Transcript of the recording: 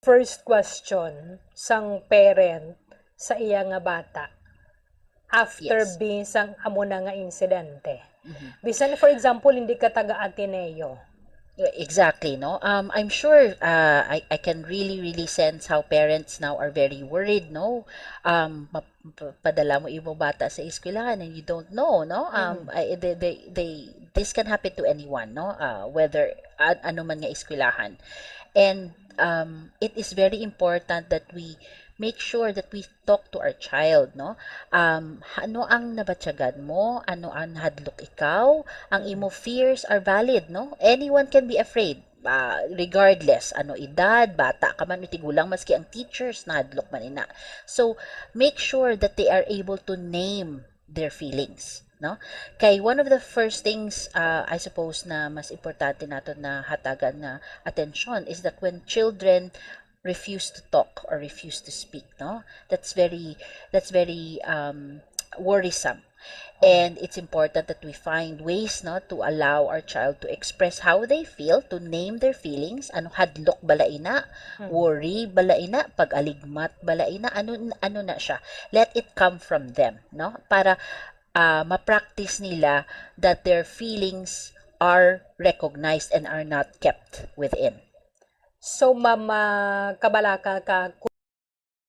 first question sang parent sa iya nga bata after Yes. bisang amo na nga insidente? Mhm. Bisan for example hindi ka taga Ateneo. Exactly, no? I'm sure I can really sense how parents now are very worried, no? Padala mo imo bata sa eskwelahan and you don't know, no? Mhm. This can happen to anyone, no? Whether ano man nga eskwelahan. And it is very important that we make sure that we talk to our child, no? Ano ang nabatyagan mo? Ano ang hadlok ikaw? Ang imo fears are valid, no? Anyone can be afraid. Regardless, ano edad, bata ka man, tigulang, maski ang teachers na hadlok man ina. So, make sure that they are able to name their feelings, no? Kay one of the first things, I suppose na mas importante nato na hatagan na attention is that when children refuse to talk or refuse to speak, no, that's very worrisome. And it's important that we find ways, no, to allow our child to express how they feel, to name their feelings. Ano hadlok balaina, Mhm. worry balaina, pag-aligmat balaina, ano na siya. Let it come from them, no, para ma-practice nila that their feelings are recognized and are not kept within. So mama kabalaka ka